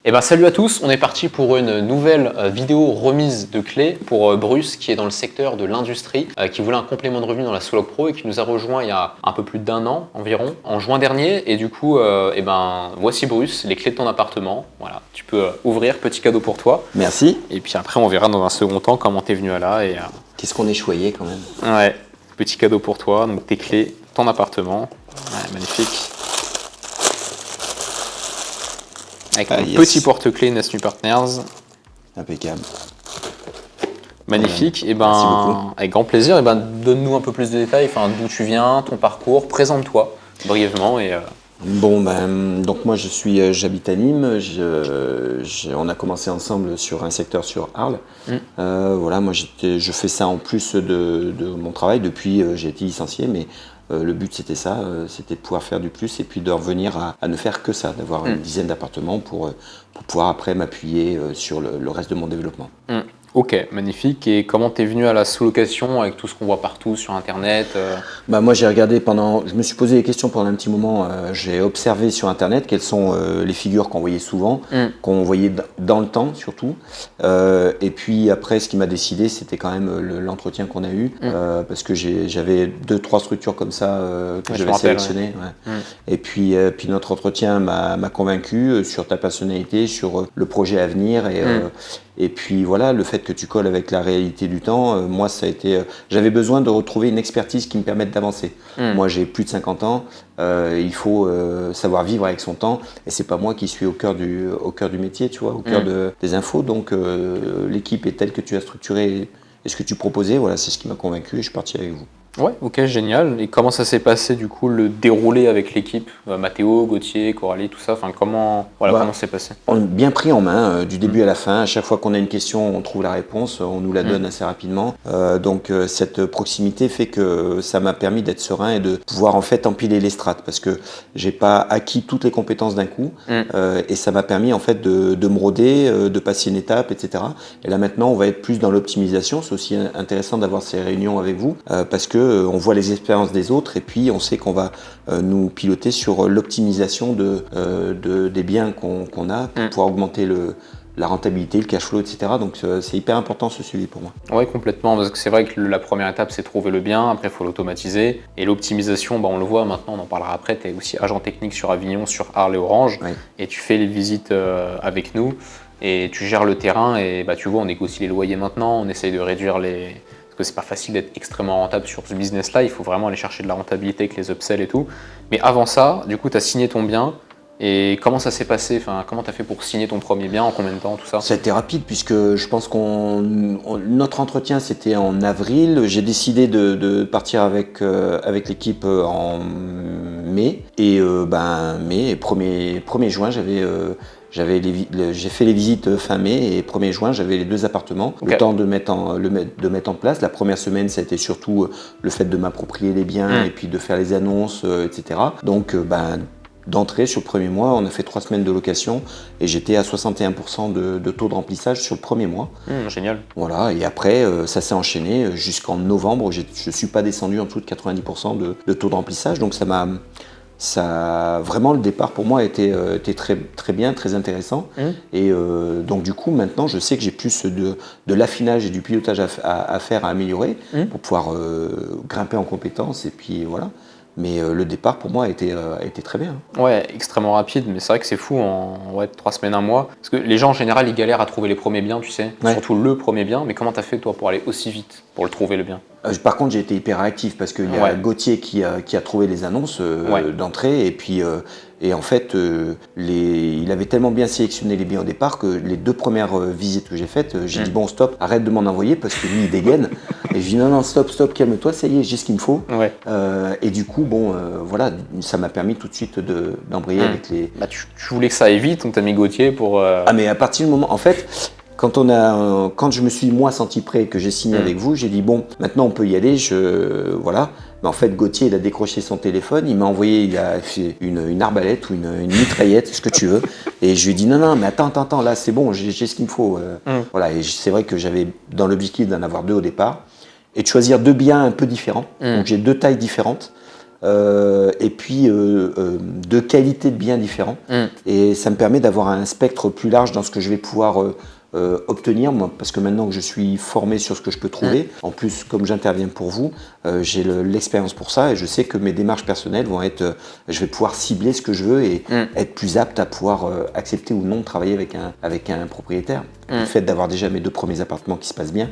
Eh ben, salut à tous, on est parti pour une nouvelle vidéo remise de clés pour Bruce qui est dans le secteur de l'industrie, qui voulait un complément de revenu dans la Soloc Pro et qui nous a rejoint il y a un peu plus d'1 an environ, en juin dernier. Et du coup, eh ben, voici Bruce, les clés de ton appartement. Voilà, tu peux ouvrir, petit cadeau pour toi. Merci. Et puis après, on verra dans un second temps comment t'es venu à là. Et, Qu'est-ce qu'on est choyé quand même. ouais, petit cadeau pour toi, donc tes clés, ton appartement. Ouais, magnifique. Avec un petit porte-clés Nesnu Partners. Impeccable. Magnifique. Et ben, merci beaucoup. avec grand plaisir. Et ben, donne-nous un peu plus de détails, enfin, d'où tu viens, ton parcours, présente-toi brièvement. Et, Bon, donc moi j'habite à Nîmes. On a commencé ensemble sur un secteur sur Arles. Voilà, moi je fais ça en plus de mon travail. Depuis, j'ai été licencié, mais le but c'était ça, c'était de pouvoir faire du plus et puis de revenir à ne faire que ça, d'avoir une dizaine d'appartements pour pouvoir après m'appuyer sur le reste de mon développement. Ok, magnifique. Et comment t'es venu à la sous-location avec tout ce qu'on voit partout sur Internet Bah moi j'ai regardé je me suis posé des questions pendant un petit moment. J'ai observé sur Internet quelles sont les figures qu'on voyait souvent, qu'on voyait dans le temps surtout. Et puis après, ce qui m'a décidé, c'était quand même l'entretien qu'on a eu, parce que j'avais 2-3 structures comme ça que j'avais sélectionnées. Ouais. Et puis notre entretien m'a convaincu sur ta personnalité, sur le projet à venir et puis voilà, le fait que tu colles avec la réalité du temps, moi ça a été, j'avais besoin de retrouver une expertise qui me permette d'avancer. Moi j'ai plus de 50 ans, il faut savoir vivre avec son temps et c'est pas moi qui suis au cœur du métier, tu vois, au cœur des infos. Donc l'équipe est telle que tu as structurée et ce que tu proposais, voilà, c'est ce qui m'a convaincu et je suis parti avec vous. Ouais, ok, génial. Et comment ça s'est passé du coup le déroulé avec l'équipe, Mathéo, Gauthier, Coralie, tout ça. Enfin, comment c'est passé? On est bien pris en main du début à la fin. À chaque fois qu'on a une question, on trouve la réponse, on nous la donne assez rapidement. Donc cette proximité fait que ça m'a permis d'être serein et de pouvoir en fait empiler les strates parce que j'ai pas acquis toutes les compétences d'un coup et ça m'a permis en fait de me roder, de passer une étape, etc. Et là maintenant, on va être plus dans l'optimisation. C'est aussi intéressant d'avoir ces réunions avec vous parce que on voit les expériences des autres et puis on sait qu'on va nous piloter sur l'optimisation des biens qu'on a pour pouvoir augmenter la rentabilité, le cash flow, etc. Donc c'est hyper important ce suivi pour moi. Oui, complètement, parce que c'est vrai que la première étape c'est trouver le bien, après il faut l'automatiser. Et l'optimisation, on le voit maintenant, on en parlera après, tu es aussi agent technique sur Avignon, sur Arles et Orange, et tu fais les visites avec nous, et tu gères le terrain, et tu vois, on négocie les loyers maintenant, on essaye de réduire les... Parce que c'est pas facile d'être extrêmement rentable sur ce business-là, il faut vraiment aller chercher de la rentabilité avec les upsells et tout. Mais avant ça, du coup, tu as signé ton bien. Et comment ça s'est passé? Enfin, comment tu as fait pour signer ton premier bien? En combien de temps, tout ça? Ça a été rapide puisque je pense notre entretien c'était en avril. J'ai décidé de partir avec l'équipe en mai. Et mai, 1er juin, j'ai fait les visites fin mai et 1er juin, j'avais les 2 appartements. Le temps de mettre en place. La première semaine, ça a été surtout le fait de m'approprier les biens et puis de faire les annonces, etc. Donc, d'entrée sur le premier mois, on a fait 3 semaines de location et j'étais à 61% de taux de remplissage sur le premier mois. Génial. Voilà, et après, ça s'est enchaîné jusqu'en novembre. Je ne suis pas descendu en dessous de 90% de taux de remplissage. Donc, vraiment, le départ pour moi était très, très bien, très intéressant. Et donc, du coup, maintenant, je sais que j'ai plus de l'affinage et du pilotage à faire, à améliorer pour pouvoir grimper en compétences. Et puis, voilà. Mais le départ pour moi a été très bien. Ouais, extrêmement rapide, mais c'est vrai que c'est fou en 3 semaines, 1 mois. Parce que les gens en général ils galèrent à trouver les premiers biens, tu sais, surtout le premier bien. Mais comment t'as fait toi pour aller aussi vite pour le trouver le bien? Par contre, j'ai été hyper réactif parce qu'il y a Gauthier qui a trouvé les annonces d'entrée et puis et en fait il avait tellement bien sélectionné les biens au départ que les 2 premières visites que j'ai faites, j'ai dit bon stop, arrête de m'en envoyer parce que lui il dégaine et je dis non stop, calme-toi, ça y est, j'ai ce qu'il me faut. Et du coup voilà, ça m'a permis tout de suite d'embrayer avec les... tu voulais que ça aille vite, on t'a mis Gauthier pour... Ah mais à partir du moment, en fait... Quand je me suis moi senti prêt et que j'ai signé avec vous, j'ai dit bon, maintenant on peut y aller, voilà. Mais en fait, Gauthier, il a décroché son téléphone, il m'a envoyé, il a fait une arbalète ou une mitraillette, ce que tu veux. Et je lui ai dit non, mais attends, là c'est bon, j'ai ce qu'il me faut. Voilà, et c'est vrai que j'avais dans l'objectif d'en avoir 2 au départ et de choisir 2 biens un peu différents. Donc j'ai 2 tailles différentes. et puis de qualité de biens différents. Et ça me permet d'avoir un spectre plus large dans ce que je vais pouvoir obtenir, moi, parce que maintenant que je suis formé sur ce que je peux trouver, en plus comme j'interviens pour vous, j'ai l'expérience pour ça et je sais que mes démarches personnelles vont être, je vais pouvoir cibler ce que je veux et être plus apte à pouvoir accepter ou non travailler avec un propriétaire. Le fait d'avoir déjà mes 2 premiers appartements qui se passent bien,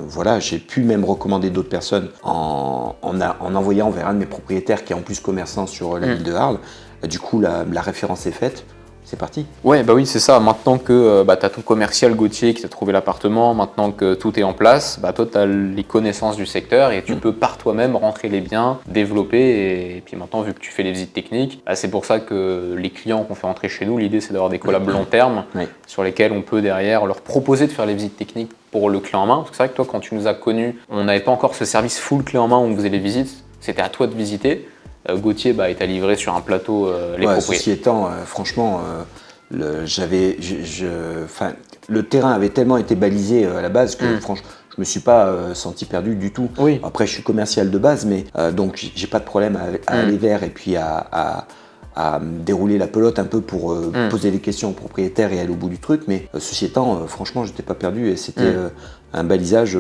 voilà, j'ai pu même recommander d'autres personnes en envoyant vers un de mes propriétaires qui est en plus commerçant sur la ville de Arles. Du coup, la référence est faite. C'est parti. Ouais, bah oui, c'est ça. Maintenant que tu as ton commercial Gauthier qui t'a trouvé l'appartement, maintenant que tout est en place, toi, tu as les connaissances du secteur et tu peux par toi-même rentrer les biens, développer. Et puis maintenant, vu que tu fais les visites techniques, c'est pour ça que les clients qu'on fait rentrer chez nous, l'idée, c'est d'avoir des collabs long terme sur lesquels on peut derrière leur proposer de faire les visites techniques pour le clé en main. Parce que c'est vrai que toi, quand tu nous as connus, on n'avait pas encore ce service full clé en main où on faisait les visites. C'était à toi de visiter. Gauthier est à livrer sur un plateau les propriétaires. Ceci étant, franchement, le terrain avait tellement été balisé à la base que franchement, je me suis pas senti perdu du tout. Oui. Après, je suis commercial de base, mais donc j'ai pas de problème à aller vers et puis à dérouler la pelote un peu pour poser des questions aux propriétaires et aller au bout du truc. Mais ceci étant, franchement, j'étais pas perdu et c'était un balisage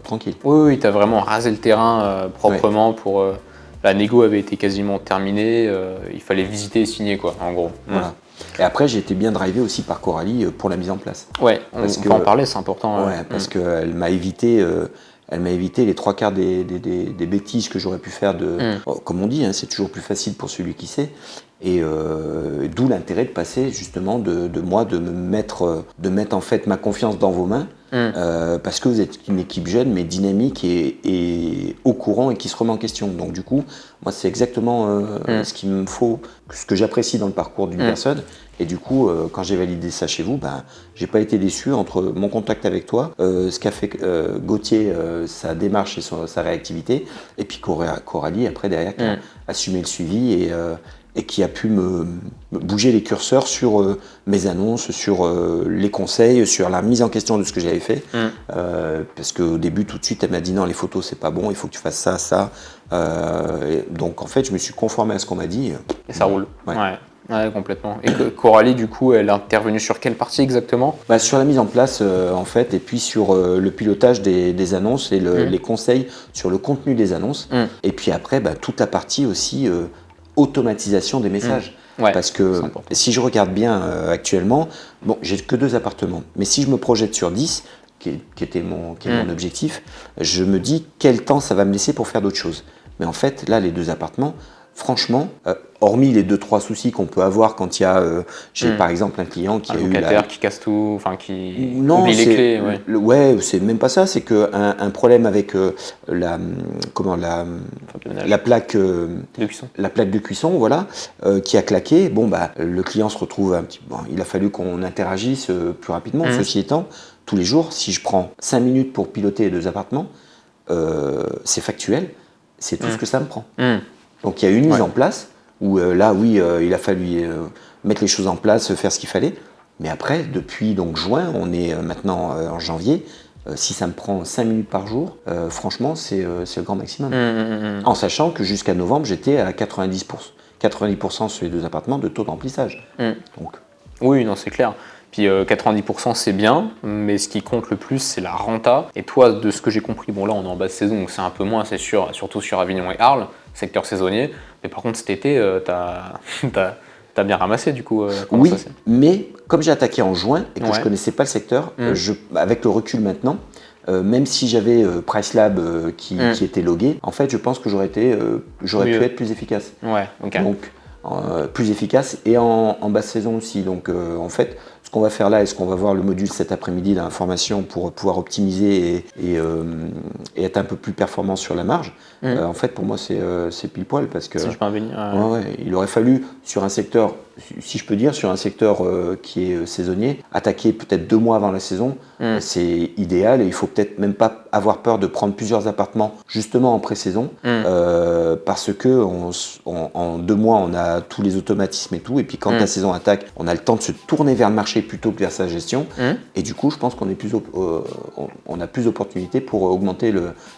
tranquille. Oui, tu as vraiment rasé le terrain proprement pour. La négo avait été quasiment terminée, il fallait visiter et signer quoi, en gros. Voilà. Et après, j'ai été bien drivé aussi par Coralie pour la mise en place. Ouais, on peut en parler, c'est important. Ouais, parce qu'elle m'a évité les 3/4 des bêtises que j'aurais pu faire. Comme on dit, c'est toujours plus facile pour celui qui sait. Et d'où l'intérêt de passer justement de mettre en fait ma confiance dans vos mains. Parce que vous êtes une équipe jeune mais dynamique et au courant et qui se remet en question. Donc du coup, moi c'est exactement ce qu'il me faut, ce que j'apprécie dans le parcours d'une personne. Et du coup, quand j'ai validé ça chez vous, j'ai pas été déçu entre mon contact avec toi, ce qu'a fait Gauthier, sa démarche et sa réactivité, et puis Coralie après derrière qui a assumé le suivi et qui a pu me bouger les curseurs sur mes annonces, sur les conseils, sur la mise en question de ce que j'avais fait. Parce qu'au début, tout de suite, elle m'a dit non, les photos, c'est pas bon, il faut que tu fasses ça, ça. Donc en fait, je me suis conformé à ce qu'on m'a dit. Et ça roule. Ouais, complètement. Et Coralie, du coup, elle est intervenue sur quelle partie exactement ? Sur la mise en place, en fait, et puis sur le pilotage des annonces et les conseils sur le contenu des annonces. Et puis après, toute la partie aussi automatisation des messages. Parce que si je regarde bien actuellement, j'ai que 2 appartements, mais si je me projette sur 10, qui est mon objectif, je me dis quel temps ça va me laisser pour faire d'autres choses. Mais en fait, là, les 2 appartements, franchement, hormis les 2-3 soucis qu'on peut avoir quand il y a, j'ai par exemple un client qui a eu locataire qui casse tout, enfin qui oublie les clés. Ouais, c'est même pas ça, c'est qu'un problème avec la plaque de cuisson. La plaque de cuisson, voilà, qui a claqué. Le client se retrouve il a fallu qu'on interagisse plus rapidement. Ceci étant, tous les jours, si je prends 5 minutes pour piloter les 2 appartements, c'est factuel, c'est tout ce que ça me prend. Donc il y a eu une mise en place où là, oui, il a fallu mettre les choses en place, faire ce qu'il fallait. Mais après, depuis donc juin, on est maintenant en janvier. Si ça me prend 5 minutes par jour, franchement, c'est le grand maximum. En sachant que jusqu'à novembre, j'étais à 90% sur les 2 appartements de taux de remplissage. Donc. Oui, non, c'est clair. Puis 90% c'est bien, mais ce qui compte le plus c'est la renta. Et toi, de ce que j'ai compris, là on est en basse saison, donc c'est un peu moins, c'est sûr, surtout sur Avignon et Arles, secteur saisonnier. Mais par contre cet été, t'as bien ramassé du coup. Oui, mais comme j'ai attaqué en juin et que je connaissais pas le secteur, avec le recul maintenant, même si j'avais PriceLab qui était logué, en fait je pense que j'aurais pu être plus efficace. Ouais, ok. Donc, plus efficace et en basse saison aussi. Donc en fait, ce qu'on va faire là et ce qu'on va voir le module cet après-midi dans la formation pour pouvoir optimiser et être un peu plus performant sur la marge, en fait pour moi c'est pile poil parce que si je peux en venir, il aurait fallu sur un secteur si je peux dire, sur un secteur qui est saisonnier, attaquer peut-être 2 mois avant la saison, c'est idéal et il faut peut-être même pas avoir peur de prendre plusieurs appartements justement en pré-saison parce que en 2 mois on a tous les automatismes et tout et puis quand la saison attaque, on a le temps de se tourner vers le marché plutôt que vers sa gestion et du coup je pense qu'on est on a plus d'opportunités pour augmenter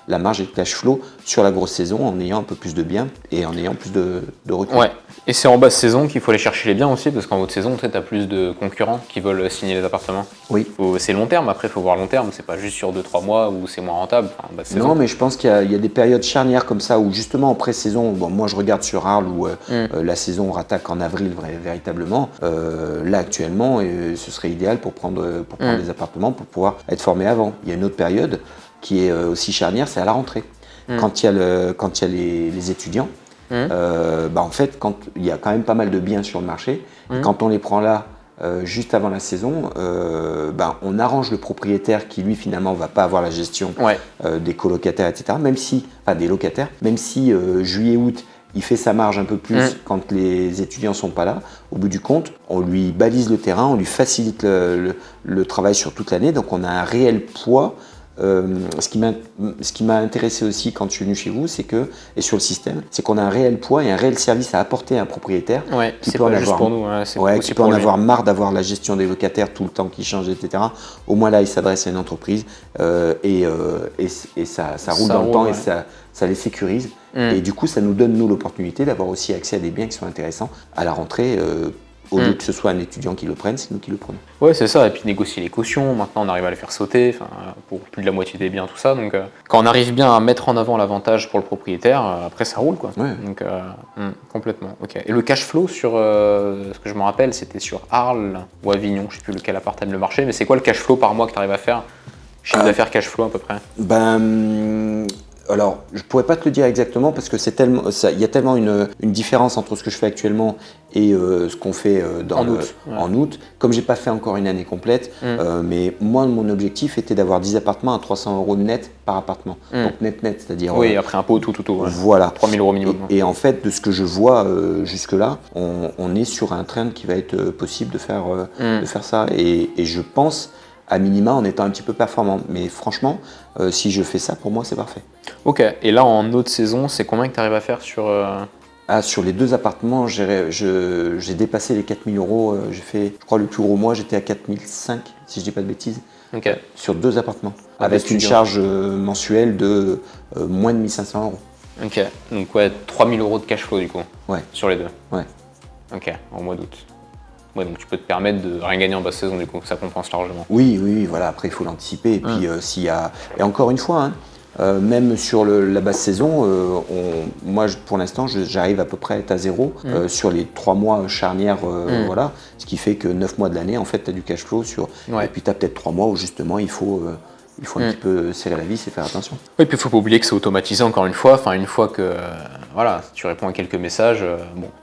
la marge et le cash flow sur la grosse saison en ayant un peu plus de biens et en ayant plus de recul. Ouais. Et c'est en basse saison qu'il faut aller chercher les biens aussi, parce qu'en haute saison, tu as plus de concurrents qui veulent signer les appartements. Oui. C'est long terme, après il faut voir long terme, c'est pas juste sur 2-3 mois où c'est moins rentable. Enfin, basse saison. Non, mais je pense qu'il y a des périodes charnières comme ça où justement en pré-saison, bon, moi je regarde sur Arles où la saison rattaque en avril véritablement. Là actuellement, ce serait idéal pour prendre des appartements pour pouvoir être formé avant. Il y a une autre période qui est aussi charnière, c'est à la rentrée. Quand il y a les étudiants, en fait, quand il y a quand même pas mal de biens sur le marché, quand on les prend là juste avant la saison, on arrange le propriétaire qui lui finalement va pas avoir la gestion des colocataires, etc. Des locataires, même si juillet-août il fait sa marge un peu plus quand les étudiants sont pas là. Au bout du compte, on lui balise le terrain, on lui facilite le travail sur toute l'année, donc on a un réel poids. Ce qui m'a intéressé aussi quand je suis venu chez vous, et sur le système, c'est qu'on a un réel poids et un réel service à apporter à un propriétaire qui peut en avoir, pour nous, qui peut en avoir marre d'avoir la gestion des locataires tout le temps qui change, etc. Au moins là, il s'adresse à une entreprise et ça roule dans le temps et ça les sécurise. Et du coup, ça nous donne nous l'opportunité d'avoir aussi accès à des biens qui sont intéressants à la rentrée. Au lieu que ce soit un étudiant qui le prenne, c'est nous qui le prenons. Ouais, c'est ça. Et puis négocier les cautions. Maintenant, on arrive à les faire sauter pour plus de la moitié des biens, tout ça. Donc, quand on arrive bien à mettre en avant l'avantage pour le propriétaire, après, ça roule, quoi. Ouais. Donc, complètement. Ok. Et le cash flow sur, ce que je me rappelle, c'était sur Arles ou Avignon. Je sais plus lequel appart le marché, mais c'est quoi le cash flow par mois que tu arrives à faire? Chiffre d'affaires cash flow à peu près. Alors, je pourrais pas te le dire exactement parce que il y a tellement une différence entre ce que je fais actuellement et ce qu'on fait en août. Comme j'ai pas fait encore une année complète, mais moi, mon objectif était d'avoir 10 appartements à 300 € net par appartement. Donc net, c'est-à-dire... Oui, après impôt, tout. Ouais. Voilà. 3 000 € minimum. Et en fait, de ce que je vois jusque-là, on est sur un trend qui va être possible de faire ça. Et je pense... à minima en étant un petit peu performant. Mais franchement, si je fais ça, pour moi, c'est parfait. Ok, et là, en haute saison, c'est combien que tu arrives à faire sur... Sur les 2 appartements, j'ai dépassé les 4 000 €. J'ai fait, je crois, le plus gros mois, j'étais à 4 500, si je dis pas de bêtises. Okay. Sur 2 appartements, avec une charge mensuelle de moins de 1 500 €. Ok, donc ouais, 3 000 € de cash flow du coup, sur les 2. Ouais. Ok, en mois d'août. Ouais, donc tu peux te permettre de rien gagner en basse saison du coup, ça compense largement. Oui, voilà, après il faut l'anticiper. Et puis s'il y a... Et encore une fois, même sur la basse saison, moi pour l'instant j'arrive à peu près à être à zéro sur les 3 mois charnières, voilà. Ce qui fait que 9 mois de l'année, en fait, tu as du cash flow et puis tu as peut-être 3 mois où justement il faut un petit peu serrer la vis et faire attention. Oui, puis il ne faut pas oublier que c'est automatisé encore une fois. Enfin, une fois que tu réponds à quelques messages,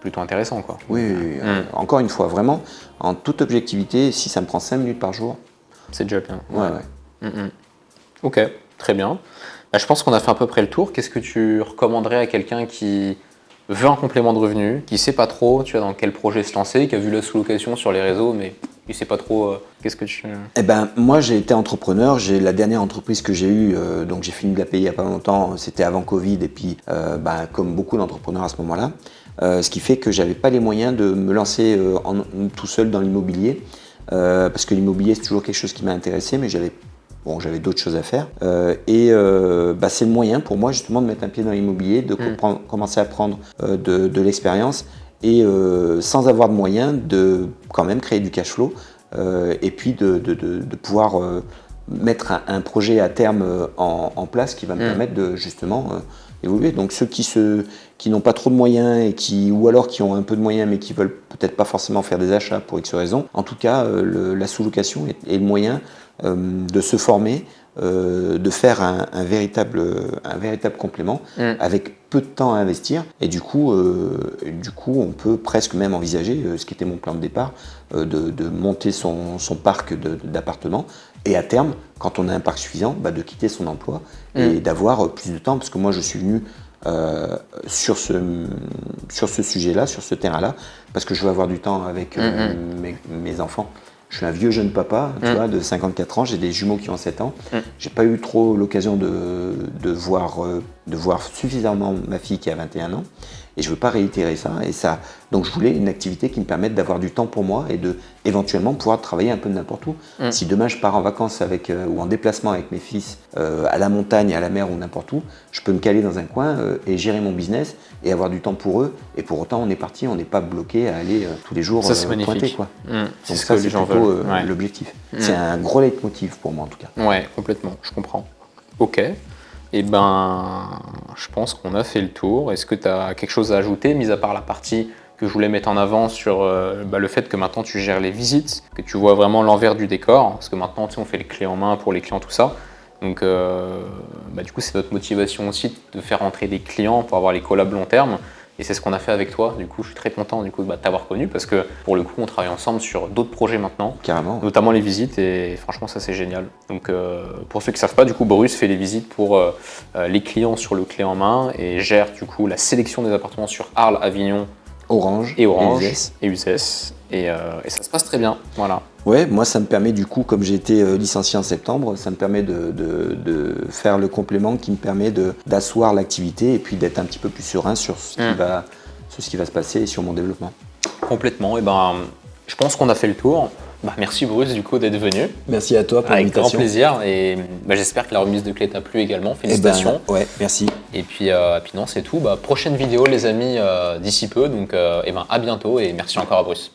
plutôt intéressant, quoi. Oui. Encore une fois, vraiment, en toute objectivité, si ça me prend 5 minutes par jour, c'est déjà bien. Ouais. Ok, très bien. Je pense qu'on a fait à peu près le tour. Qu'est-ce que tu recommanderais à quelqu'un qui veut un complément de revenu, qui ne sait pas trop dans quel projet se lancer, qui a vu la sous-location sur les réseaux, mais il ne sait pas trop qu'est-ce que tu... Moi, j'ai été entrepreneur. La dernière entreprise que j'ai eue, donc j'ai fini de la payer il n'y a pas longtemps, c'était avant Covid, et puis comme beaucoup d'entrepreneurs à ce moment-là, ce qui fait que j'avais pas les moyens de me lancer tout seul dans l'immobilier, parce que l'immobilier, c'est toujours quelque chose qui m'a intéressé, mais j'avais d'autres choses à faire. C'est le moyen pour moi justement de mettre un pied dans l'immobilier, de commencer à prendre de l'expérience et sans avoir de moyens de quand même créer du cash flow et puis de pouvoir mettre un projet à terme en place qui va me permettre de justement évoluer. Donc ceux qui n'ont pas trop de moyens ou alors qui ont un peu de moyens mais qui veulent peut-être pas forcément faire des achats pour X raisons, en tout cas la sous-location est le moyen de se former, de faire un véritable complément avec peu de temps à investir et du coup on peut presque même envisager ce qui était mon plan de départ, de monter son parc d'appartements et à terme, quand on a un parc suffisant, de quitter son emploi et d'avoir plus de temps, parce que moi je suis venu sur ce sujet-là, sur ce terrain-là, parce que je veux avoir du temps avec mes enfants. Je suis un vieux jeune papa, tu vois, de 54 ans, j'ai des jumeaux qui ont 7 ans. J'ai pas eu trop l'occasion de voir suffisamment ma fille qui a 21 ans. Et je veux pas réitérer ça. Donc je voulais une activité qui me permette d'avoir du temps pour moi et de éventuellement pouvoir travailler un peu de n'importe où. Si demain je pars en vacances ou en déplacement avec mes fils à la montagne, à la mer ou n'importe où, je peux me caler dans un coin et gérer mon business et avoir du temps pour eux. Et pour autant, on est parti, on n'est pas bloqué à aller tous les jours pointer, quoi. C'est Donc ce ça, que c'est les gens plutôt veulent. l'objectif. C'est un gros leitmotiv pour moi en tout cas. Ouais, complètement, je comprends. Ok. Eh ben, je pense qu'on a fait le tour. Est-ce que tu as quelque chose à ajouter, mis à part la partie que je voulais mettre en avant sur le fait que maintenant tu gères les visites, que tu vois vraiment l'envers du décor, parce que maintenant tu sais, on fait les clés en main pour les clients, tout ça. Donc du coup c'est notre motivation aussi de faire entrer des clients pour avoir les collabs long terme. Et c'est ce qu'on a fait avec toi. Du coup, je suis très content de t'avoir connu parce que pour le coup, on travaille ensemble sur d'autres projets maintenant. Carrément. Notamment les visites et franchement, ça c'est génial. Donc pour ceux qui ne savent pas, du coup, Bruce fait les visites pour les clients sur le clé en main et gère du coup la sélection des appartements sur Arles, Avignon, Orange et Uzès. Et ça se passe très bien. Voilà. Ouais, moi ça me permet du coup, comme j'ai été licencié en septembre, ça me permet de faire le complément qui me permet d'asseoir l'activité et puis d'être un petit peu plus serein sur ce qui va se passer et sur mon développement. Complètement. Et ben, je pense qu'on a fait le tour. Merci Bruce du coup d'être venu. Merci à toi pour l'invitation. Avec grand plaisir et j'espère que la remise de clé t'a plu également. Félicitations. Ouais, merci. Et puis non, c'est tout. Prochaine vidéo les amis d'ici peu. Donc à bientôt et merci encore à Bruce.